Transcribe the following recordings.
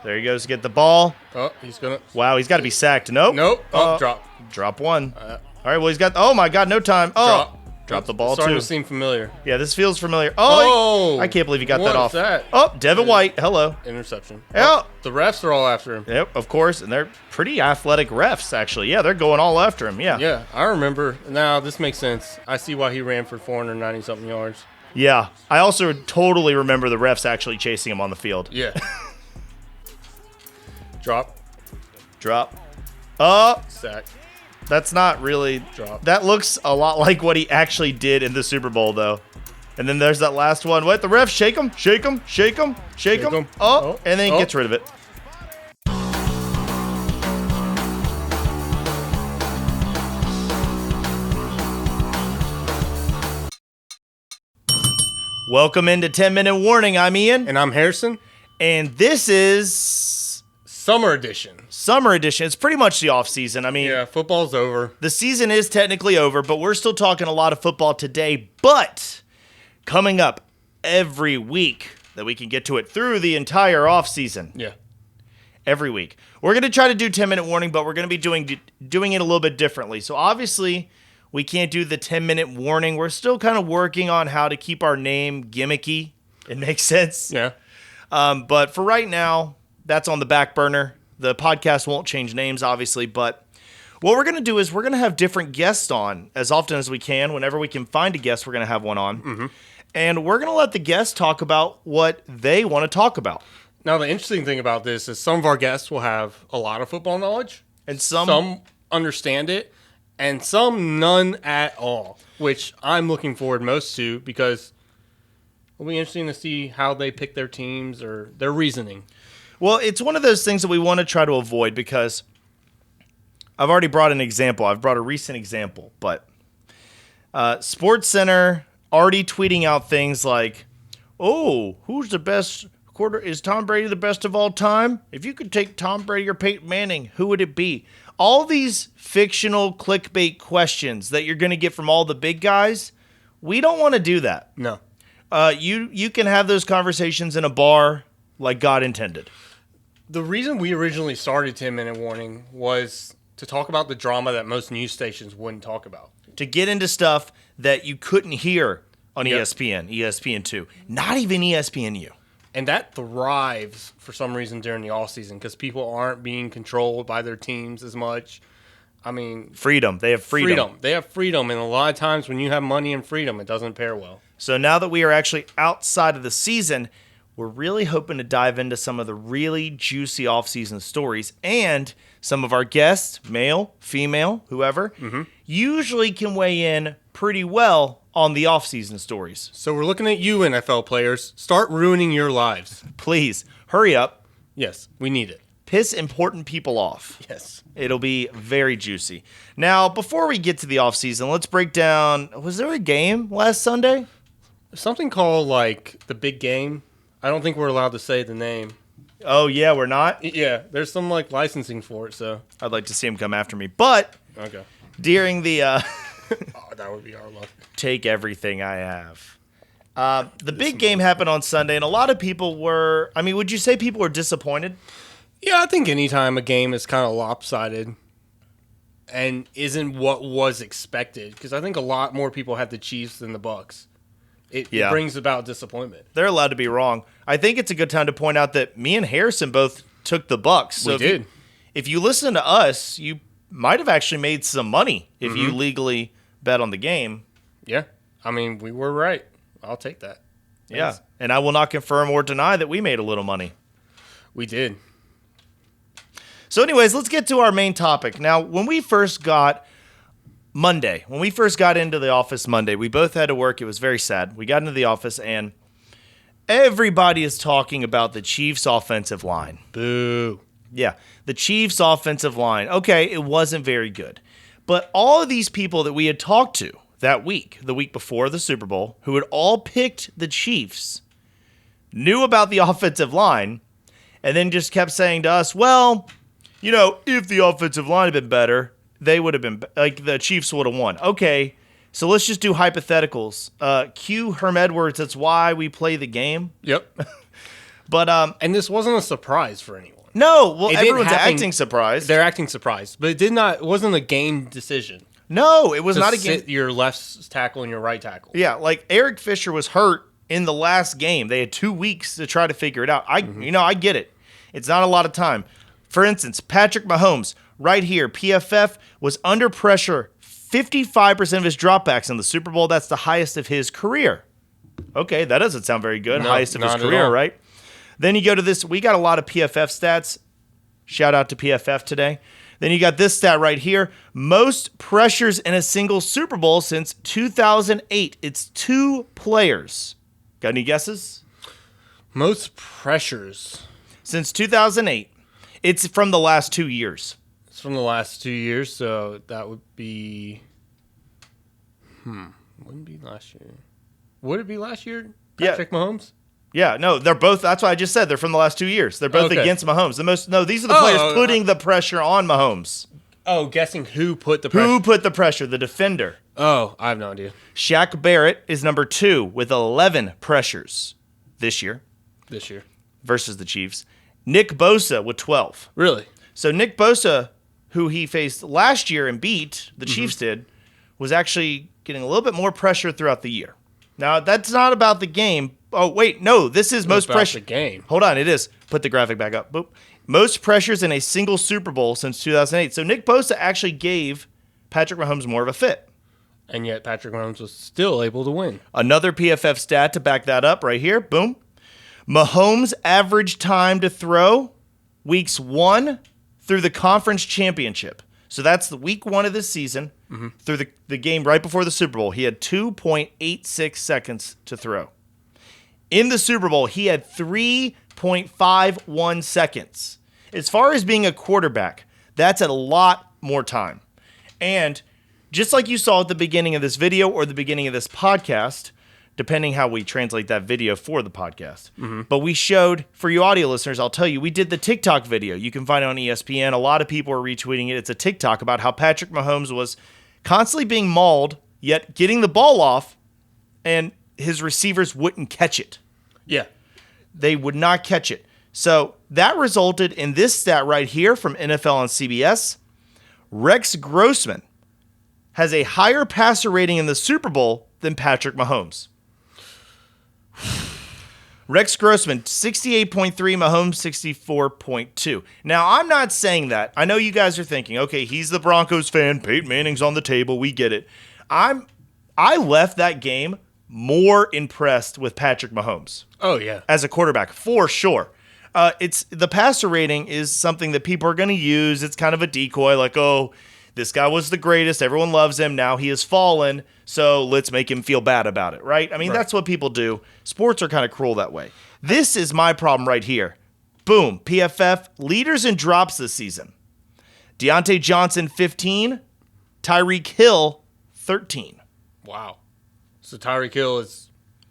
There he goes to get the ball. Oh, he's going to. Wow, he's got to be sacked. Nope. Nope. Oh, drop. Drop one. All right, well, he's got. Oh, my God, no time. Oh. Drop the ball, starting too. to seem familiar. Yeah, this feels familiar. Oh, I can't believe he got that off. What is that? Oh, Devin White. Hello. Interception. Yeah. The refs are all after him. Yep, of course. And they're pretty athletic refs, actually. Yeah, they're going all after him. Yeah. Yeah, I remember. Now, this makes sense. I see why he ran for 490-something yards. Yeah. I also totally remember the refs actually chasing him on the field. Yeah. Drop. Sack. That's not really drop. That looks a lot like what he actually did in the Super Bowl, though. And then there's that last one. What? The ref, shake him. Oh, and then he gets rid of it. Welcome into 10-Minute Warning. I'm Ian. And I'm Harrison. And this is Summer Edition. It's pretty much the off-season. I mean, yeah, football's over. The season is technically over, but we're still talking a lot of football today. But coming up every week that we can get to it through the entire off-season. Yeah. Every week. We're going to try to do 10-minute warning, but we're going to be doing it a little bit differently. So obviously, we can't do the 10-minute warning. We're still kind of working on how to keep our name gimmicky. It makes sense. Yeah. But for right now, that's on the back burner. The podcast won't change names, obviously, but what we're going to do is we're going to have different guests on as often as we can. Whenever we can find a guest, we're going to have one on. Mm-hmm. And we're going to let the guests talk about what they want to talk about. Now, the interesting thing about this is some of our guests will have a lot of football knowledge. And some understand it, and some none at all, which I'm looking forward most to because it'll be interesting to see how they pick their teams or their reasoning. Well, it's one of those things that we want to try to avoid because I've already brought an example. I've brought a recent example, but SportsCenter already tweeting out things like, oh, who's the best quarter? Is Tom Brady the best of all time? If you could take Tom Brady or Peyton Manning, who would it be? All these fictional clickbait questions that you're going to get from all the big guys, we don't want to do that. No. You can have those conversations in a bar like God intended. The reason we originally started 10-Minute Warning was to talk about the drama that most news stations wouldn't talk about. To get into stuff that you couldn't hear on ESPN, ESPN2, not even ESPNU. And that thrives for some reason during the offseason because people aren't being controlled by their teams as much. I mean... Freedom. They have freedom. They have freedom, and a lot of times when you have money and freedom, it doesn't pair well. So now that we are actually outside of the season, we're really hoping to dive into some of the really juicy off-season stories, and some of our guests, male, female, whoever, usually can weigh in pretty well on the off-season stories. So we're looking at you, NFL players. Start ruining your lives. Please, hurry up. Yes, we need it. Piss important people off. Yes. It'll be very juicy. Now, before we get to the off-season, let's break down, was there a game last Sunday? Something called, like, the big game. I don't think we're allowed to say the name. Oh, yeah, we're not? Yeah, there's some, like, licensing for it, so. I'd like to see him come after me. But okay. During the... oh, that would be our luck. Take everything I have. The big game happened on Sunday, and a lot of people were... I mean, would you say people were disappointed? Yeah, I think anytime a game is kind of lopsided and isn't what was expected, because I think a lot more people had the Chiefs than the Bucs. It brings about disappointment. They're allowed to be wrong. I think it's a good time to point out that me and Harrison both took the Bucs. So we did. If you listen to us, you might have actually made some money if you legally bet on the game. Yeah. I mean, we were right. I'll take that. Yeah. And I will not confirm or deny that we made a little money. We did. So anyways, let's get to our main topic. Now, when we first got into the office Monday, we both had to work. It was very sad. We got into the office, and everybody is talking about the Chiefs' offensive line. Boo. Yeah, the Chiefs' offensive line. Okay, it wasn't very good. But all of these people that we had talked to that week, the week before the Super Bowl, who had all picked the Chiefs, knew about the offensive line, and then just kept saying to us, well, you know, if the offensive line had been better, they would have been, like, the Chiefs would have won. Okay, so let's just do hypotheticals. Cue Herm Edwards, that's why we play the game. Yep. But and this wasn't a surprise for anyone. No, well, everyone's acting surprised. They're acting surprised, but it wasn't a game decision. No, it was not a game. Sit your left tackle and your right tackle. Yeah, like Eric Fisher was hurt in the last game. They had 2 weeks to try to figure it out. I get it. It's not a lot of time. For instance, Patrick Mahomes, right here, PFF was under pressure 55% of his dropbacks in the Super Bowl. That's the highest of his career. Okay, that doesn't sound very good. No, highest of his career, right? Then you go to this. We got a lot of PFF stats. Shout out to PFF today. Then you got this stat right here. Most pressures in a single Super Bowl since 2008. It's 2 players. Got any guesses? Most pressures. Since 2008. It's from the last 2 years. It's from the last 2 years, so that would be... Wouldn't be last year. Would it be last year? Patrick Mahomes? Yeah, no, they're both. That's what I just said. They're from the last 2 years. They're both against Mahomes. These are the players putting the pressure on Mahomes. Oh, guessing who put the pressure. Who put the pressure? The defender. Oh, I have no idea. Shaq Barrett is number 2 with 11 pressures this year. Versus the Chiefs. Nick Bosa with 12. Really? So Nick Bosa, who he faced last year and beat, the Chiefs did, was actually getting a little bit more pressure throughout the year. Now, that's not about the game. Oh, wait, no, this is most pressure. The game. Hold on, it is. Put the graphic back up. Boop. Most pressures in a single Super Bowl since 2008. So Nick Bosa actually gave Patrick Mahomes more of a fit. And yet Patrick Mahomes was still able to win. Another PFF stat to back that up right here. Boom. Mahomes' average time to throw weeks 1 through the conference championship. So that's the week 1 of this season through the game right before the Super Bowl. He had 2.86 seconds to throw. In the Super Bowl, he had 3.51 seconds. As far as being a quarterback, that's a lot more time. And just like you saw at the beginning of this video or the beginning of this podcast, depending how we translate that video for the podcast. But we showed, for you audio listeners, I'll tell you, we did the TikTok video. You can find it on ESPN. A lot of people are retweeting it. It's a TikTok about how Patrick Mahomes was constantly being mauled, yet getting the ball off, and his receivers wouldn't catch it. Yeah. They would not catch it. So that resulted in this stat right here from NFL on CBS. Rex Grossman has a higher passer rating in the Super Bowl than Patrick Mahomes. Rex Grossman, 68.3, Mahomes, 64.2. Now, I'm not saying that. I know you guys are thinking, okay, he's the Broncos fan. Peyton Manning's on the table. We get it. I left that game more impressed with Patrick Mahomes. Oh, yeah. As a quarterback, for sure. It's the passer rating is something that people are going to use. It's kind of a decoy, like, oh, this guy was the greatest. Everyone loves him. Now he has fallen, so let's make him feel bad about it, right? I mean, that's what people do. Sports are kind of cruel that way. This is my problem right here. Boom, PFF, leaders in drops this season. Deontay Johnson, 15. Tyreek Hill, 13. Wow. So Tyreek Hill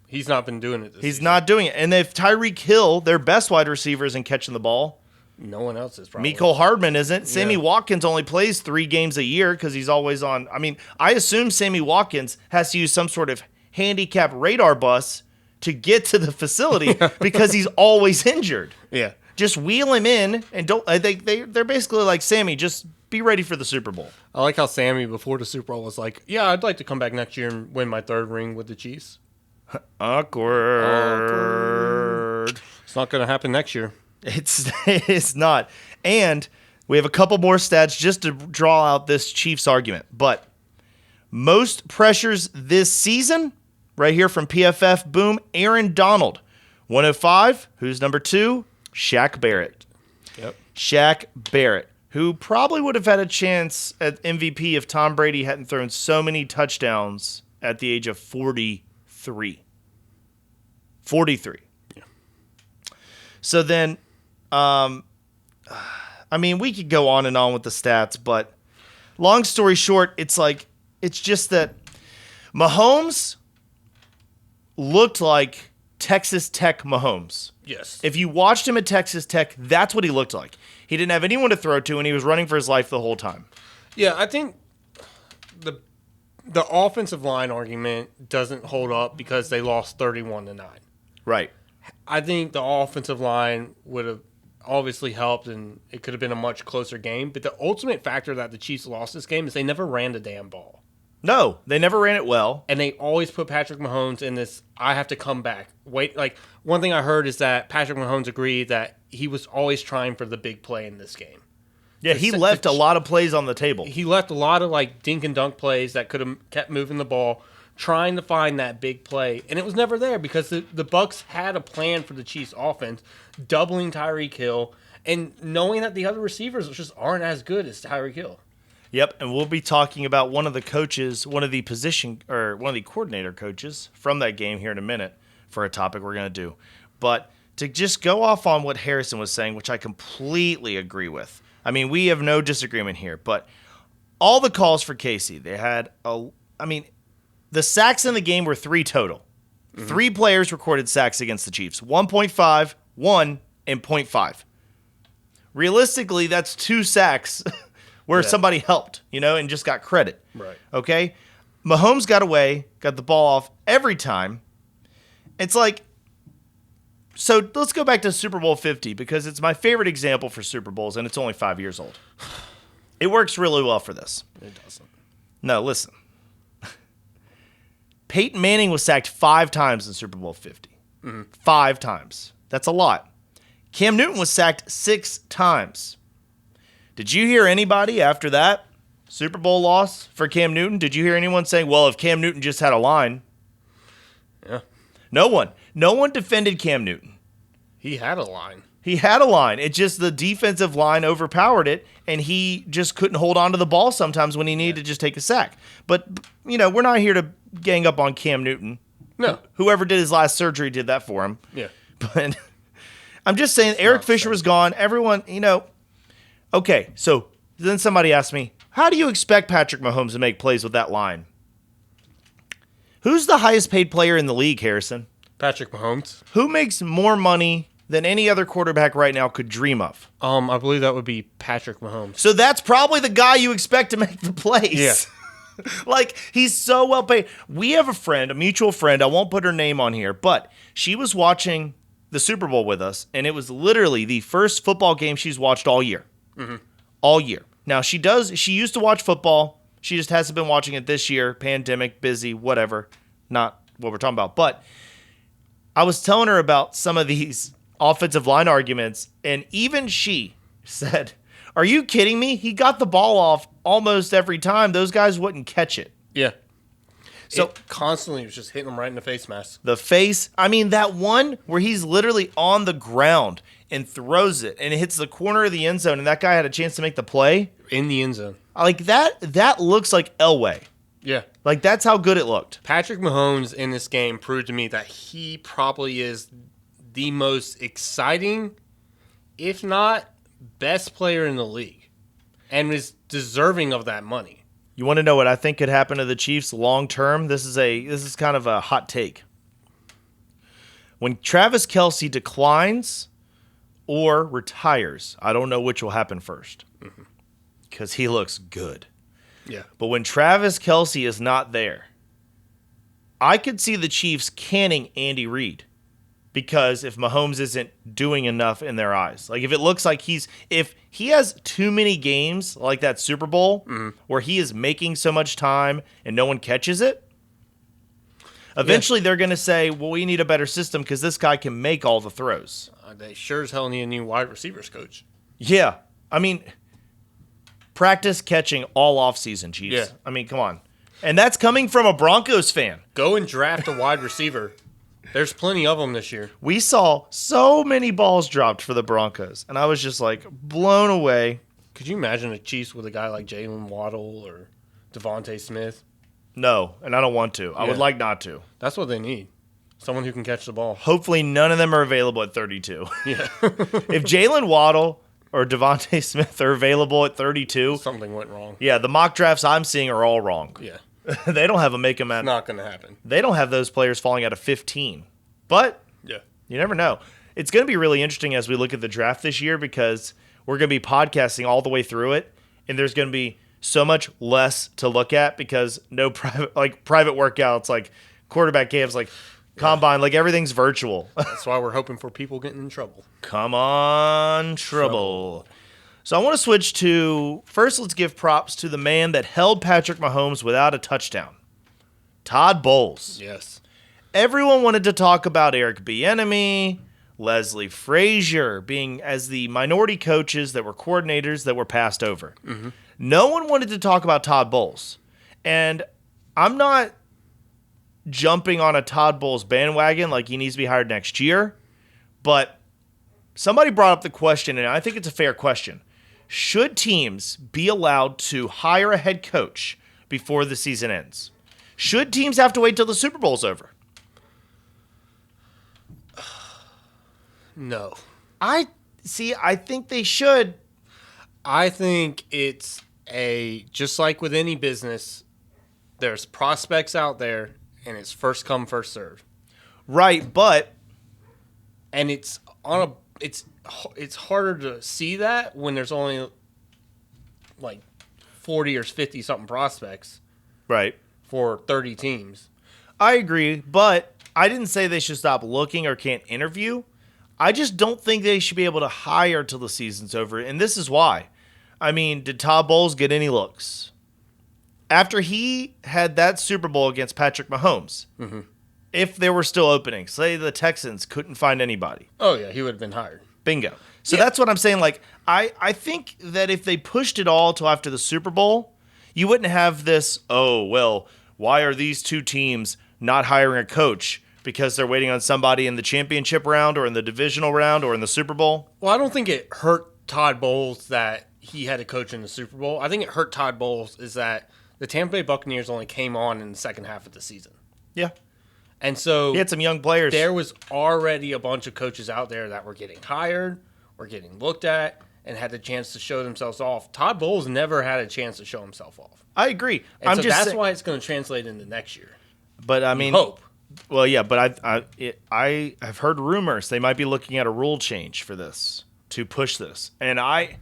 he's not been doing it this season. He's not doing it. And if Tyreek Hill, their best wide receiver, isn't catching the ball, no one else is probably. Mecole Hardman isn't. Sammy Watkins only plays 3 games a year because he's always on. I mean, I assume Sammy Watkins has to use some sort of handicap radar bus to get to the facility because he's always injured. Yeah. Just wheel him in and don't. They're basically like, Sammy, just be ready for the Super Bowl. I like how Sammy before the Super Bowl was like, yeah, I'd like to come back next year and win my 3rd ring with the Chiefs. Awkward. It's not going to happen next year. It's not. And we have a couple more stats just to draw out this Chiefs argument. But most pressures this season, right here from PFF, boom, Aaron Donald. 105, who's number 2? Shaq Barrett. Yep. Shaq Barrett, who probably would have had a chance at MVP if Tom Brady hadn't thrown so many touchdowns at the age of 43. 43. Yeah. So then, I mean, we could go on and on with the stats, but long story short, it's just that Mahomes looked like Texas Tech Mahomes. Yes. If you watched him at Texas Tech, that's what he looked like. He didn't have anyone to throw to, and he was running for his life the whole time. Yeah, I think the offensive line argument doesn't hold up because they lost 31-9. Right. I think the offensive line would have obviously helped, and it could have been a much closer game. But the ultimate factor that the Chiefs lost this game is they never ran the damn ball. No, they never ran it well. And they always put Patrick Mahomes in this, I have to come back. Wait, like, one thing I heard is that Patrick Mahomes agreed that he was always trying for the big play in this game. Yeah, he left a lot of plays on the table. He left a lot of, like, dink and dunk plays that could have kept moving the ball, trying to find that big play. And it was never there because the Bucs had a plan for the Chiefs offense, doubling Tyreek Hill, and knowing that the other receivers just aren't as good as Tyreek Hill. Yep, and we'll be talking about one of the coordinator coaches from that game here in a minute for a topic we're going to do. But to just go off on what Harrison was saying, which I completely agree with. I mean, we have no disagreement here, but all the calls for Casey, they had the sacks in the game were 3 total. Mm-hmm. 3 players recorded sacks against the Chiefs. 1.5, 1, and 0.5. Realistically, that's 2 sacks where somebody helped, and just got credit. Right. Okay? Mahomes got away, got the ball off every time. It's like, so let's go back to Super Bowl 50 because it's my favorite example for Super Bowls, and it's only 5 years old. It works really well for this. It doesn't. No, listen. Peyton Manning was sacked 5 times in Super Bowl 50. Mm-hmm. 5 times. That's a lot. Cam Newton was sacked 6 times. Did you hear anybody after that Super Bowl loss for Cam Newton? Did you hear anyone saying, well, if Cam Newton just had a line? Yeah. No one. No one defended Cam Newton. He had a line. He had a line. It's just the defensive line overpowered it, and he just couldn't hold on to the ball sometimes when he needed to just take a sack. But, we're not here to gang up on Cam Newton. No. Whoever did his last surgery did that for him. Yeah. But I'm just saying, Eric Fisher was gone. Everyone, Okay, so then somebody asked me, how do you expect Patrick Mahomes to make plays with that line? Who's the highest paid player in the league, Harrison? Patrick Mahomes. Who makes more money than any other quarterback right now could dream of? I believe that would be Patrick Mahomes. So that's probably the guy you expect to make the plays. Yeah. Like, he's so well paid. We have a mutual friend, I won't put her name on here, but she was watching the Super Bowl with us, and it was literally the first football game she's watched all year. Mm-hmm. All year. Now, she used to watch football. She just hasn't been watching it this year. Pandemic, busy, whatever. Not what we're talking about. But I was telling her about some of these offensive line arguments, and even she said, are you kidding me? He got the ball off almost every time. Those guys wouldn't catch it. Yeah. So it constantly was just hitting him right in the face mask. The face. I mean, that one where he's literally on the ground and throws it, and it hits the corner of the end zone, and that guy had a chance to make the play. In the end zone. Like, that looks like Elway. Yeah. Like, that's how good it looked. Patrick Mahomes in this game proved to me that he probably is the most exciting, if not best player in the league, and is deserving of that money. You want to know what I think could happen to the Chiefs long term? This is kind of a hot take. When Travis Kelce declines or retires, I don't know which will happen first because he looks good. Yeah. But when Travis Kelce is not there, I could see the Chiefs canning Andy Reid because if Mahomes isn't doing enough in their eyes. Like, if it looks like if he has too many games like that Super Bowl where he is making so much time and no one catches it, eventually they're going to say, well, we need a better system because this guy can make all the throws. They sure as hell need a new wide receivers coach. Yeah. I mean, practice catching all offseason, Chiefs. Yeah. I mean, come on. And that's coming from a Broncos fan. Go and draft a wide receiver. There's plenty of them this year. We saw so many balls dropped for the Broncos, and I was just like blown away. Could you imagine the Chiefs with a guy like Jalen Waddle or Devontae Smith? No, and I don't want to. I would like not to. That's what they need. Someone who can catch the ball. Hopefully none of them are available at 32. Yeah. If Jalen Waddle or Devontae Smith are available at 32. Something went wrong. Yeah, the mock drafts I'm seeing are all wrong. Yeah. They don't have them make them at. It's not going to happen. They don't have those players falling out of 15. But yeah, you never know. It's going to be really interesting as we look at the draft this year because we're going to be podcasting all the way through it, and there's going to be so much less to look at because no private workouts, like quarterback camps, like Combine, like everything's virtual. That's why we're hoping for people getting in trouble. Come on, trouble. So I want to switch to, first let's give props to the man that held Patrick Mahomes without a touchdown. Todd Bowles. Yes. Everyone wanted to talk about Eric Bieniemy, Leslie Frazier being as the minority coaches that were coordinators that were passed over. Mm-hmm. No one wanted to talk about Todd Bowles. And I'm not jumping on a Todd Bowles bandwagon like he needs to be hired next year, but somebody brought up the question, and I think it's a fair question. Should teams be allowed to hire a head coach before the season ends? Should teams have to wait till the Super Bowl's over? No. I think they should. I think it's just like with any business, there's prospects out there, and it's first come, first serve. Right, but and it's harder to see that when there's only like 40 or 50 something prospects. Right. For 30 teams. I agree, but I didn't say they should stop looking or can't interview. I just don't think they should be able to hire till the season's over, and this is why. I mean, did Todd Bowles get any looks? After he had that Super Bowl against Patrick Mahomes, mm-hmm. if there were still openings, say the Texans couldn't find anybody. Oh, yeah, he would have been hired. Bingo. So that's what I'm saying. Like, I think that if they pushed it all till after the Super Bowl, you wouldn't have this, oh, well, why are these two teams not hiring a coach? Because they're waiting on somebody in the championship round or in the divisional round or in the Super Bowl? Well, I don't think it hurt Todd Bowles that he had a coach in the Super Bowl. I think it hurt Todd Bowles is that the Tampa Bay Buccaneers only came on in the second half of the season. Yeah. And so he had some young players. There was already a bunch of coaches out there that were getting hired or getting looked at and had the chance to show themselves off. Todd Bowles never had a chance to show himself off. I agree. And that's why it's going to translate into next year. But I mean, hope. Well, yeah, but I've heard rumors they might be looking at a rule change for this to push this, and I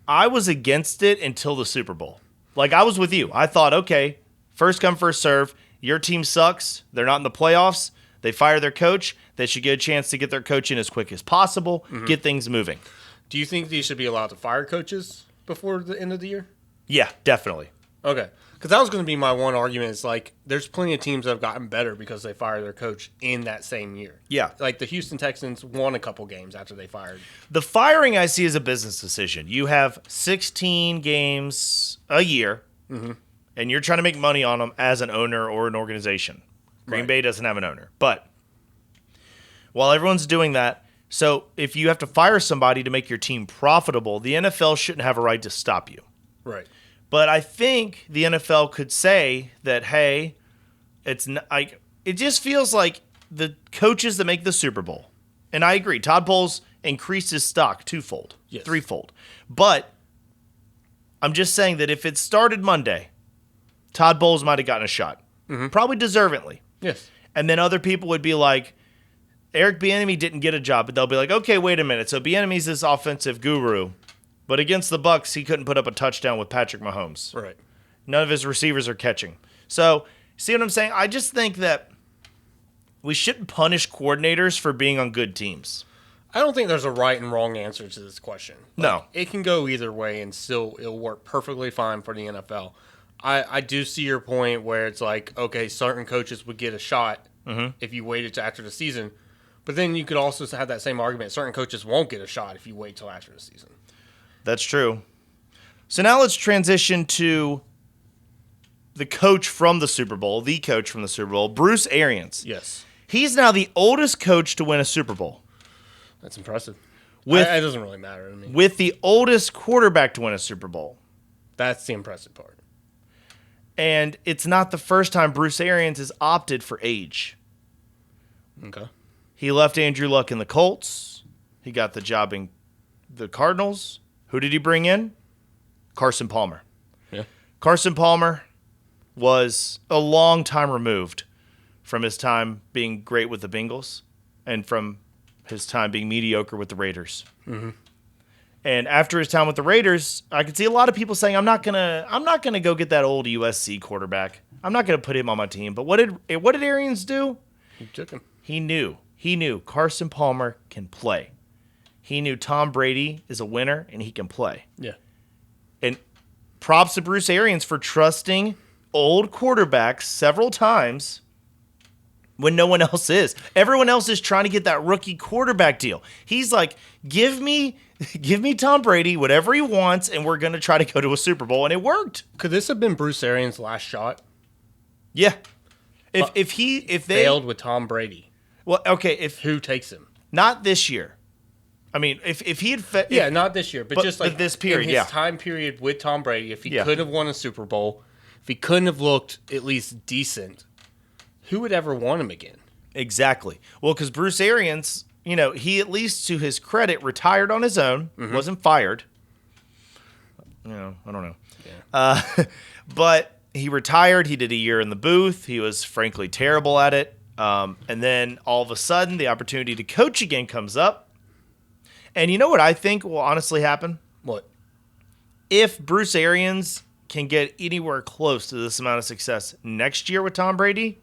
was against it until the Super Bowl. Like, I was with you. I thought, okay, first come, first serve. Your team sucks. They're not in the playoffs. They fire their coach. They should get a chance to get their coach in as quick as possible, get things moving. Do you think they should be allowed to fire coaches before the end of the year? Yeah, definitely. Okay. Because that was going to be my one argument. Is like, there's plenty of teams that have gotten better because they fired their coach in that same year. Yeah. Like the Houston Texans won a couple games after they fired. The firing I see as a business decision. You have 16 games a year, and you're trying to make money on them as an owner or an organization. Green Bay doesn't have an owner. But while everyone's doing that, so if you have to fire somebody to make your team profitable, the NFL shouldn't have a right to stop you. Right. But I think the NFL could say that, hey, it's not, like, it just feels like the coaches that make the Super Bowl, and I agree, Todd Bowles increased his stock twofold, threefold. But I'm just saying that if it started Monday, Todd Bowles might have gotten a shot, probably deservingly. Yes. And then other people would be like, Eric Bieniemy didn't get a job, but they'll be like, okay, wait a minute. So Bieniemy's this offensive guru. But against the Bucs, he couldn't put up a touchdown with Patrick Mahomes. Right. None of his receivers are catching. So, see what I'm saying? I just think that we shouldn't punish coordinators for being on good teams. I don't think there's a right and wrong answer to this question. No. It can go either way, and still it'll work perfectly fine for the NFL. I do see your point where it's like, okay, certain coaches would get a shot if you waited till after the season. But then you could also have that same argument. Certain coaches won't get a shot if you wait till after the season. That's true. So now let's transition to the coach from the Super Bowl, Bruce Arians. Yes. He's now the oldest coach to win a Super Bowl. That's impressive. It doesn't really matter to me. With the oldest quarterback to win a Super Bowl. That's the impressive part. And it's not the first time Bruce Arians has opted for age. Okay. He left Andrew Luck in the Colts. He got the job in the Cardinals. Who did he bring in? Carson Palmer. Yeah. Carson Palmer was a long time removed from his time being great with the Bengals and from his time being mediocre with the Raiders. Mm-hmm. And after his time with the Raiders, I could see a lot of people saying, I'm not gonna go get that old USC quarterback. I'm not gonna put him on my team. But what did Arians do? He took him. He knew Carson Palmer can play. He knew Tom Brady is a winner and he can play. Yeah. And props to Bruce Arians for trusting old quarterbacks several times when no one else is. Everyone else is trying to get that rookie quarterback deal. He's like, give me Tom Brady, whatever he wants, and we're going to try to go to a Super Bowl. And it worked. Could this have been Bruce Arians' last shot? Yeah. If they failed with Tom Brady. Well, okay, who takes him? Not this year. I mean, if he had not this year, but just like this period, in his time period with Tom Brady, if he couldn't have won a Super Bowl, if he couldn't have looked at least decent, who would ever want him again? Exactly. Well, because Bruce Arians, he at least to his credit retired on his own, wasn't fired. I don't know. Yeah. But he retired. He did a year in the booth. He was frankly terrible at it. And then all of a sudden, the opportunity to coach again comes up. And you know what I think will honestly happen? What? If Bruce Arians can get anywhere close to this amount of success next year with Tom Brady,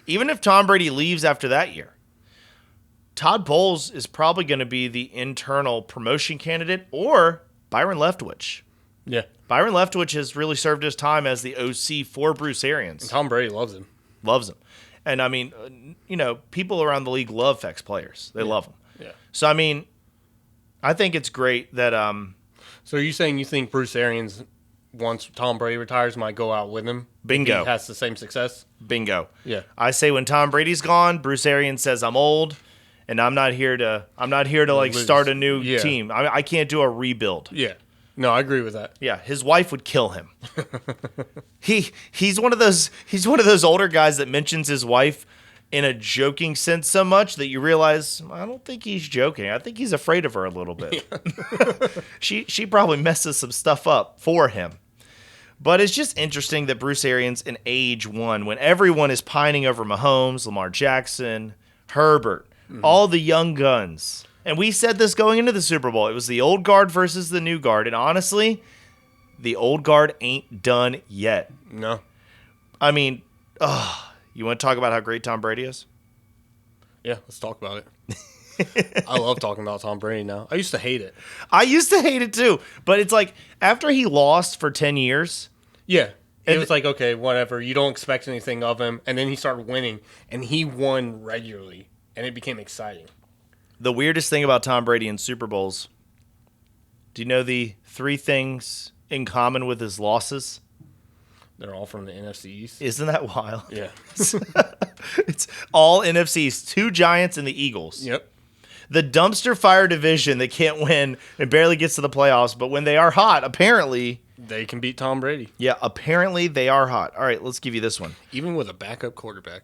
even if Tom Brady leaves after that year, Todd Bowles is probably going to be the internal promotion candidate, or Byron Leftwich. Yeah. Byron Leftwich has really served his time as the OC for Bruce Arians. And Tom Brady loves him. Loves him. And, I mean, people around the league love ex players. They love them. Yeah. So, I mean, I think it's great that So are you saying you think Bruce Arians, once Tom Brady retires, might go out with him? Bingo. If he has the same success? Bingo. Yeah. I say when Tom Brady's gone, Bruce Arians says, I'm old, and I'm not here to like Lose. start a new team. I can't do a rebuild. Yeah. No, I agree with that. Yeah, his wife would kill him. He's one of those older guys that mentions his wife in a joking sense so much that you realize, I don't think he's joking. I think he's afraid of her a little bit. Yeah. She probably messes some stuff up for him. But it's just interesting that Bruce Arians in age one, when everyone is pining over Mahomes, Lamar Jackson, Herbert, all the young guns. And we said this going into the Super Bowl. It was the old guard versus the new guard. And honestly, the old guard ain't done yet. No. I mean, you want to talk about how great Tom Brady is? Yeah, let's talk about it. I love talking about Tom Brady now. I used to hate it. I used to hate it too. But it's like, after he lost for 10 years. Yeah. It was like, okay, whatever. You don't expect anything of him. And then he started winning. And he won regularly. And it became exciting. The weirdest thing about Tom Brady in Super Bowls, do you know the 3 things in common with his losses? They're all from the NFC East. Isn't that wild? Yeah. It's all NFCs, 2 Giants and the Eagles. Yep. The dumpster fire division that can't win and barely gets to the playoffs, but when they are hot, apparently... They can beat Tom Brady. Yeah, apparently they are hot. All right, let's give you this one. Even with a backup quarterback.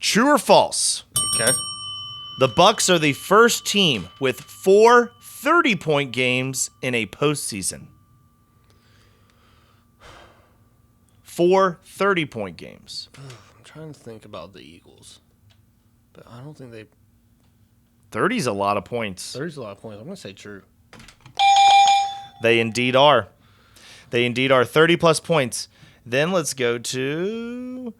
True or false? Okay. The Bucs are the first team with 4 30-point games in a postseason. 4 30-point games. I'm trying to think about the Eagles. But I don't think they... 30's a lot of points. 30's a lot of points. I'm going to say true. They indeed are. They indeed are. 30-plus points. Then let's go to...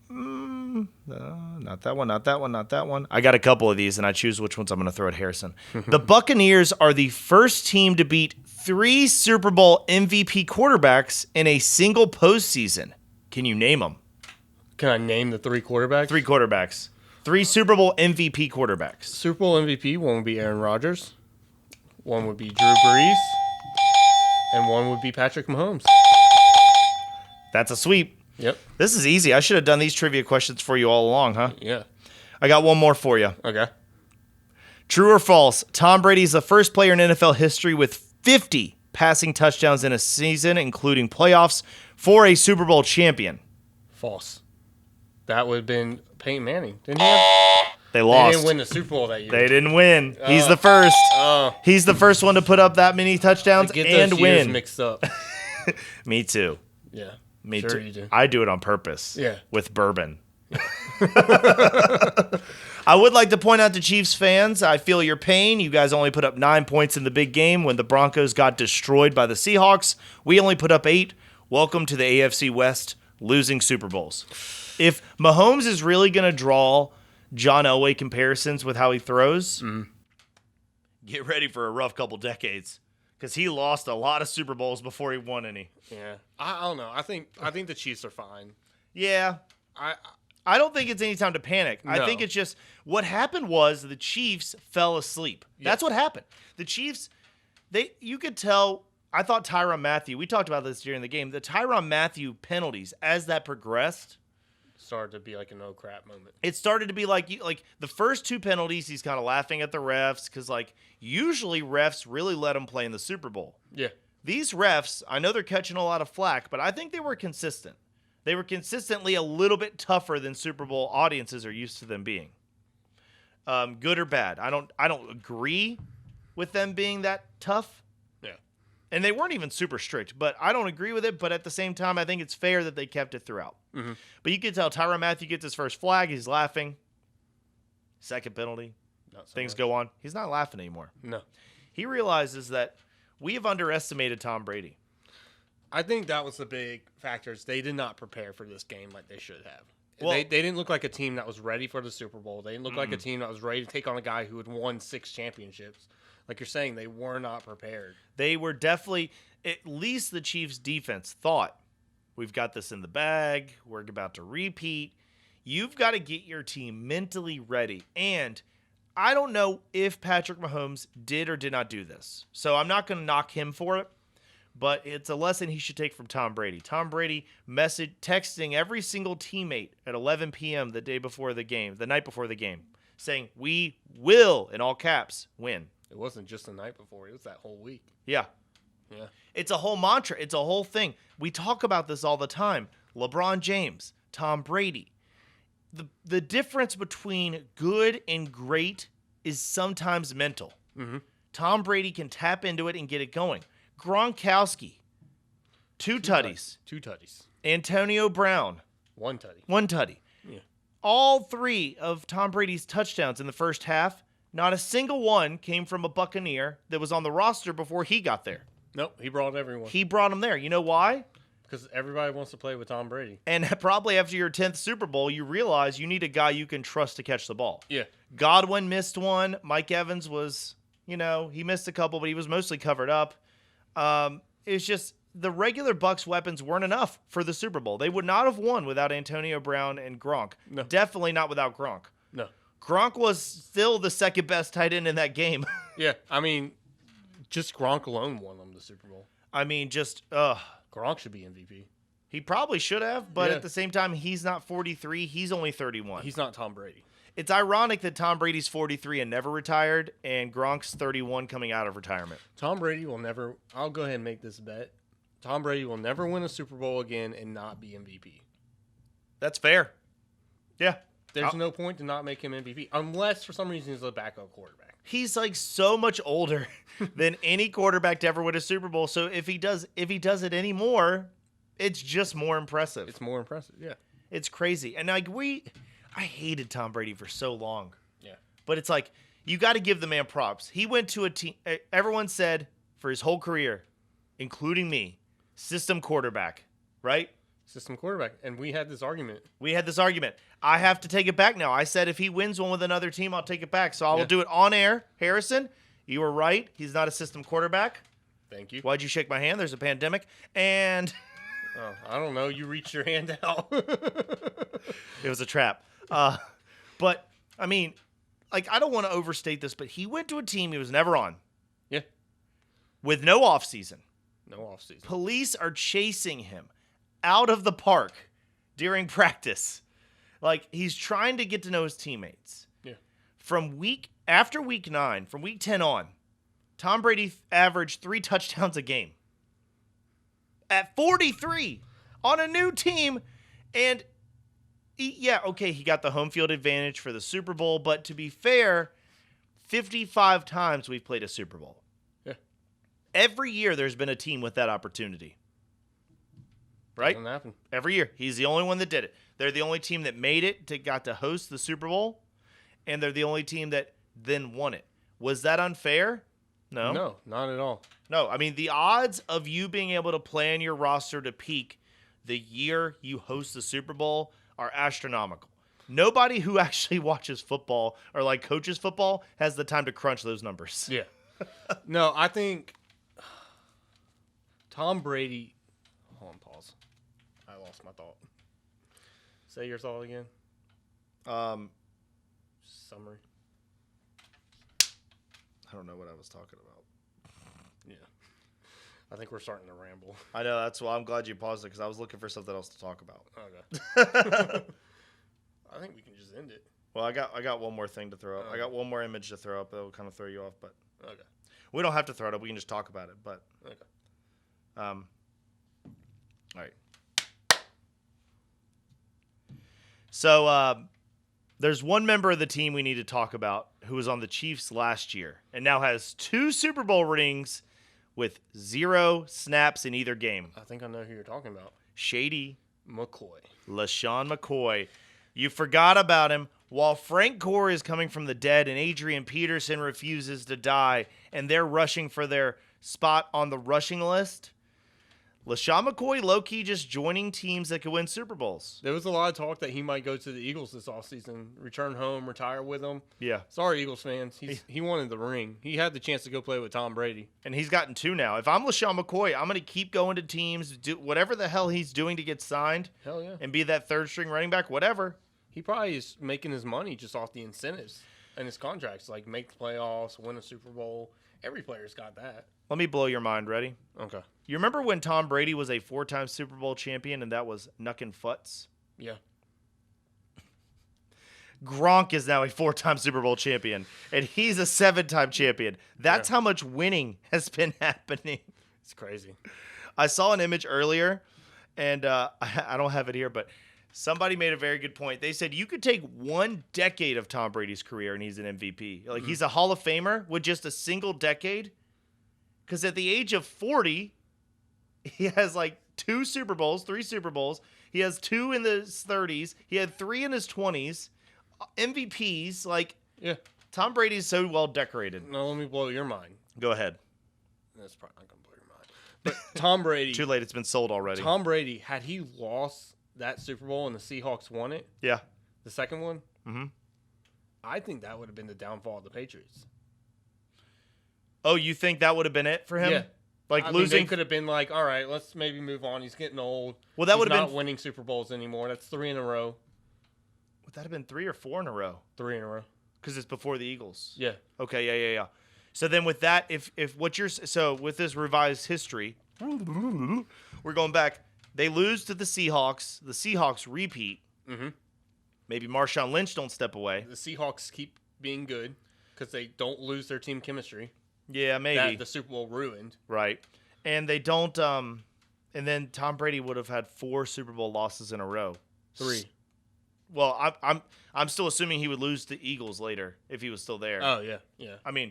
not that one, not that one, not that one. I got a couple of these, and I choose which ones I'm going to throw at Harrison. The Buccaneers are the first team to beat 3 Super Bowl MVP quarterbacks in a single postseason. Can you name them? Can I name the 3 quarterbacks? 3 quarterbacks. 3 Super Bowl MVP quarterbacks. Super Bowl MVP, one would be Aaron Rodgers. One would be Drew Brees. And one would be Patrick Mahomes. That's a sweep. Yep. This is easy. I should have done these trivia questions for you all along, huh? Yeah. I got one more for you. Okay. True or false? Tom Brady is the first player in NFL history with 50 passing touchdowns in a season, including playoffs, for a Super Bowl champion. False. That would have been Peyton Manning. Didn't he have? They lost. They didn't win the Super Bowl that year. They didn't win. He's the first. He's the first one to put up that many touchdowns and those win. Years mixed up. Me too. Yeah. Me sure too. You do. I do it on purpose. Yeah. With bourbon. I would like to point out to Chiefs fans, I feel your pain. You guys only put up 9 points in the big game when the Broncos got destroyed by the Seahawks. We only put up 8. Welcome to the AFC West losing Super Bowls. If Mahomes is really going to draw John Elway comparisons with how he throws, get ready for a rough couple decades because he lost a lot of Super Bowls before he won any. Yeah, I don't know. I think the Chiefs are fine. Yeah, I don't think it's any time to panic. No. I think it's just what happened was the Chiefs fell asleep. Yeah. That's what happened. The Chiefs, you could tell. I thought Tyrann Mathieu. We talked about this during the game. The Tyrann Mathieu penalties, as that progressed, started to be like an oh crap moment. It started to be like the first 2 penalties, he's kind of laughing at the refs because usually refs really let him play in the Super Bowl. Yeah. These refs, I know they're catching a lot of flack, but I think they were consistent. They were consistently a little bit tougher than Super Bowl audiences are used to them being. Good or bad. I don't agree with them being that tough. Yeah. And they weren't even super strict, but I don't agree with it. But at the same time, I think it's fair that they kept it throughout. Mm-hmm. But you can tell Tyrann Mathieu gets his first flag. He's laughing. Second penalty. Things go on. He's not laughing anymore. No. He realizes that we have underestimated Tom Brady. I think that was the big factors. They did not prepare for this game like they should have. Well, they didn't look like a team that was ready for the Super Bowl. They didn't look like a team that was ready to take on a guy who had won 6 championships. Like you're saying, they were not prepared. They were definitely, at least the Chiefs' defense thought, we've got this in the bag. We're about to repeat. You've got to get your team mentally ready. And I don't know if Patrick Mahomes did or did not do this. So I'm not going to knock him for it. But it's a lesson he should take from Tom Brady. Tom Brady texting every single teammate at 11 p.m. the night before the game, saying, we will, in all caps, win. It wasn't just the night before. It was that whole week. Yeah. It's a whole mantra. It's a whole thing. We talk about this all the time. LeBron James, Tom Brady. The difference between good and great is sometimes mental. Mm-hmm. Tom Brady can tap into it and get it going. Gronkowski, 2 tutties. 2 tutties. Antonio Brown, 1 tutty. 1 tutty. Yeah. All 3 of Tom Brady's touchdowns in the first half, not a single one came from a Buccaneer that was on the roster before he got there. Nope, he brought everyone. He brought them there. You know why? Because everybody wants to play with Tom Brady. And probably after your 10th Super Bowl, you realize you need a guy you can trust to catch the ball. Yeah. Godwin missed one. Mike Evans was, he missed a couple, but he was mostly covered up. It's just the regular Bucs weapons weren't enough for the Super Bowl. They would not have won without Antonio Brown and Gronk. No. Definitely not without Gronk. No. Gronk was still the second best tight end in that game. Yeah, I mean, just Gronk alone won them the Super Bowl. I mean, Gronk should be MVP. He probably should have, but at the same time, he's not 43. He's only 31. He's not Tom Brady. It's ironic that Tom Brady's 43 and never retired, and Gronk's 31 coming out of retirement. Tom Brady will never – I'll go ahead and make this bet. Tom Brady will never win a Super Bowl again and not be MVP. That's fair. Yeah. There's no point to not make him MVP unless for some reason he's a backup quarterback. He's so much older than any quarterback to ever win a Super Bowl. So if he does it anymore, it's just more impressive. It's more impressive, yeah. It's crazy. And I hated Tom Brady for so long. Yeah. But it's you got to give the man props. He went to a team, everyone said for his whole career, including me, system quarterback, right? System quarterback. And we had this argument. I have to take it back now. I said if he wins one with another team, I'll take it back. So I will do it on air. Harrison, you were right. He's not a system quarterback. Thank you. Why'd you shake my hand? There's a pandemic. And oh, I don't know. You reached your hand out. It was a trap. But, I mean, I don't want to overstate this, but he went to a team he was never on. Yeah. With no offseason. No offseason. Police are chasing him out of the park during practice. He's trying to get to know his teammates. Yeah. After week 9, from week 10 on, Tom Brady averaged 3 touchdowns a game. At 43 on a new team. And he got the home field advantage for the Super Bowl, but to be fair, 55 times we've played a Super Bowl. Yeah. Every year there's been a team with that opportunity. Right? Doesn't happen. Every year. He's the only one that did it. They're the only team that made it, got to host the Super Bowl, and they're the only team that then won it. Was that unfair? No. No, not at all. No, I mean, the odds of you being able to plan your roster to peak the year you host the Super Bowl are astronomical. Nobody who actually watches football or like coaches football has the time to crunch those numbers. Yeah. No, I think Tom Brady. Hold on, pause. I lost my thought. Say your thought again. Summary. I don't know what I was talking about. Yeah. I think we're starting to ramble. I know, that's why I'm glad you paused it, because I was looking for something else to talk about. Okay. I think we can just end it. Well, I got one more thing to throw up. I got one more image to throw up that will kind of throw you off, but Okay. we don't have to throw it up. We can just talk about it. But Okay. all right. So there's one member of the team we need to talk about who was on the Chiefs last year and now has 2 Super Bowl rings with 0 snaps in either game. I think I know who you're talking about. Shady McCoy. LaShawn McCoy. You forgot about him. While Frank Gore is coming from the dead and Adrian Peterson refuses to die and they're rushing for their spot on the rushing list, LaShawn McCoy low-key just joining teams that could win Super Bowls. There was a lot of talk that he might go to the Eagles this offseason, return home, retire with them. Yeah. Sorry, Eagles fans. He wanted the ring. He had the chance to go play with Tom Brady. And he's gotten 2 now. If I'm LaShawn McCoy, I'm going to keep going to teams, do whatever the hell he's doing to get signed. Hell yeah. And be that third-string running back, whatever. He probably is making his money just off the incentives and his contracts, like make the playoffs, win a Super Bowl. Every player's got that. Let me blow your mind. Ready? Okay. You remember when Tom Brady was a 4-time Super Bowl champion and that was Knuckin' Futz? Yeah. Gronk is now a 4-time Super Bowl champion, and he's a 7-time champion. That's how much winning has been happening. It's crazy. I saw an image earlier, and I don't have it here, but somebody made a very good point. They said you could take 1 decade of Tom Brady's career, and he's an MVP. Like, he's a Hall of Famer with just a single decade. Because at the age of 40, he has like 2 Super Bowls, 3 Super Bowls. He has 2 in his 30s. He had 3 in his 20s. MVPs. Like, Yeah. Tom Brady's so well decorated. Now let me blow your mind. Go ahead. That's probably not going to blow your mind. But Tom Brady. Too late. It's been sold already. Tom Brady, had he lost that Super Bowl and the Seahawks won it, Yeah. the second one, Mm-hmm. I think that would have been the downfall of the Patriots. Oh, you think that would have been it for him? Yeah. Like I mean, losing. they could have been like, all right, let's maybe move on. He's getting old. Well, that He's would have not been. winning Super Bowls anymore. That's 3 in a row. Would that have been 3 or 4 in a row? 3 in a row. Because it's before the Eagles. Yeah. Okay. Yeah. So then with that, if what you're so with this revised history, we're going back. They lose to the Seahawks. The Seahawks repeat. Mm-hmm. Maybe Marshawn Lynch don't step away. The Seahawks keep being good because they don't lose their team chemistry. Yeah, maybe. That the Super Bowl ruined. Right. And they don't and then Tom Brady would have had 4 Super Bowl losses in a row. 3. Well, I'm still assuming he would lose to Eagles later if he was still there. Oh, yeah. I mean,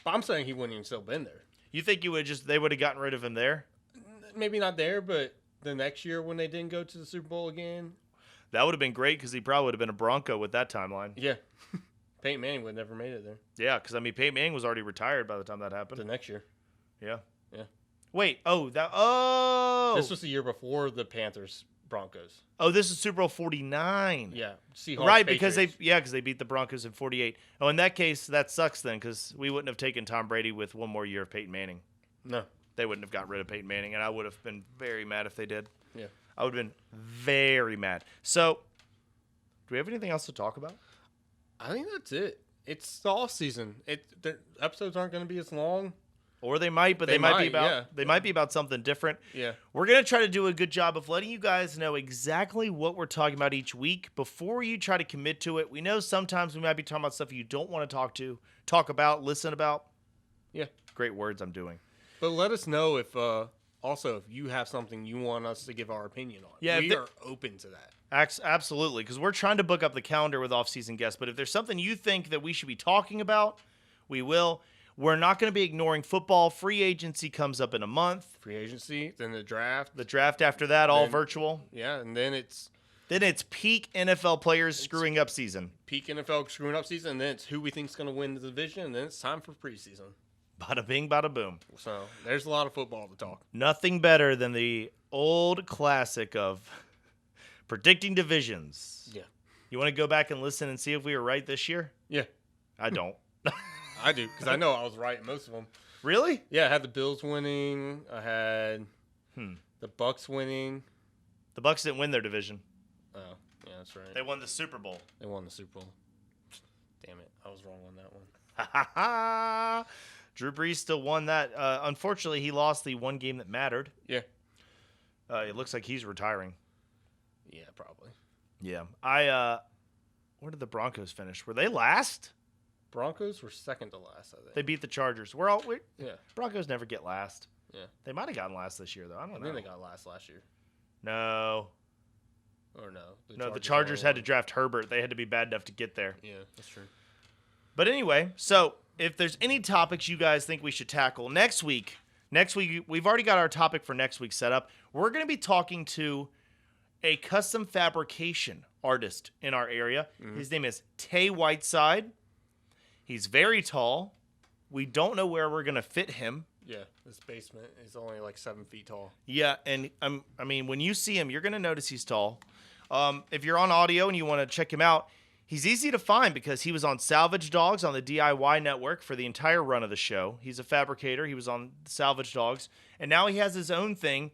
But I'm saying he wouldn't even still been there. you think they would have gotten rid of him there? Maybe not there, but the next year when they didn't go to the Super Bowl again. That would have been great because he probably would have been a Bronco with that timeline. Yeah. Peyton Manning would have never made it there. Yeah, because, I mean, Peyton Manning was already retired by the time that happened. The next year. Yeah. Yeah. Wait, oh. This was the year before the Panthers Broncos. Oh, this is Super Bowl 49. Yeah. Seahawks, Right, because Patriots. they beat the Broncos in 48. Oh, in that case, that sucks then because we wouldn't have taken Tom Brady with one more year of Peyton Manning. No. They wouldn't have got rid of Peyton Manning, and I would have been very mad if they did. Yeah. I would have been very mad. So, do we have anything else to talk about? I think that's it. It's the off season. The episodes aren't going to be as long. Or they might, but They they might be might, about yeah. they might be about something different. Yeah. We're gonna try to do a good job of letting you guys know exactly what we're talking about each week before you try to commit to it. We know sometimes we might be talking about stuff you don't want to talk about, listen about. Yeah. Great words I'm doing. But let us know if also if you have something you want us to give our opinion on. Yeah, we are open to that. Absolutely, because we're trying to book up the calendar with off-season guests. But if there's something you think that we should be talking about, we will. We're not going to be ignoring football. Free agency comes up in a month. Free agency, then the draft. The draft after that, all Then- virtual. Yeah, and then it's Then it's peak NFL players screwing up season. peak NFL screwing up season, and then it's who we think's going to win the division, and then it's time for preseason. Bada bing, bada boom. So there's a lot of football to talk. Nothing better than the old classic of predicting divisions. Yeah. You want to go back and listen and see if we were right this year? Yeah, I don't. I do because I know I was right in most of them. Really? Yeah, I had the Bills winning. I had the Bucks winning. The Bucks didn't win their division. Oh, yeah, that's right. They won the Super Bowl. They won the Super Bowl. Damn it, I was wrong on that one. Ha ha ha! Drew Brees still won that. Unfortunately, he lost the one game that mattered. Yeah. It looks like he's retiring. Yeah, probably. Yeah. Where did the Broncos finish? Were they last? Broncos were second to last, I think. They beat the Chargers. Yeah. Broncos never get last. Yeah. They might have gotten last this year, though. I don't know. I think they got last year. No. Or no. The Chargers had to draft Herbert. They had to be bad enough to get there. Yeah, that's true. But anyway, so if there's any topics you guys think we should tackle next week, we've already got our topic for next week set up. We're going to be talking to a custom fabrication artist in our area. Mm-hmm. His name is Tay Whiteside. He's very tall. We don't know where we're going to fit him. Yeah, this basement is only like 7 feet tall. Yeah, and I mean, when you see him, you're going to notice he's tall. If you're on audio and you want to check him out, he's easy to find because he was on Salvage Dogs on the DIY network for the entire run of the show. He's a fabricator. He was on Salvage Dogs. And now he has his own thing,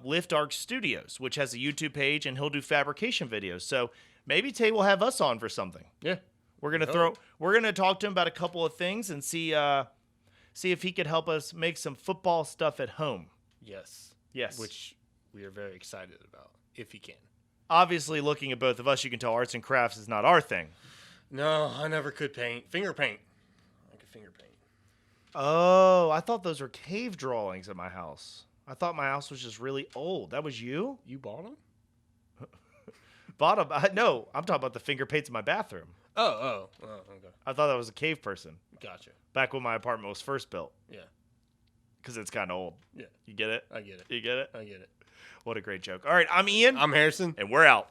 Lift Arc Studios, which has a YouTube page, and he'll do fabrication videos. So maybe Tay will have us on for something. Yeah. We're gonna talk to him about a couple of things and see if he could help us make some football stuff at home. Yes. Yes. Which we are very excited about, if he can. Obviously, looking at both of us, you can tell arts and crafts is not our thing. No, I never could paint. Finger paint. I could finger paint. Oh, I thought those were cave drawings at my house. I thought my house was just really old. That was you? You bought them? Bought them? No, I'm talking about the finger paints in my bathroom. Oh, okay. I thought that was a cave person. Gotcha. Back when my apartment was first built. Yeah. Because it's kind of old. Yeah. You get it? I get it. You get it? I get it. What a great joke. All right, I'm Ian. I'm Harrison. And we're out.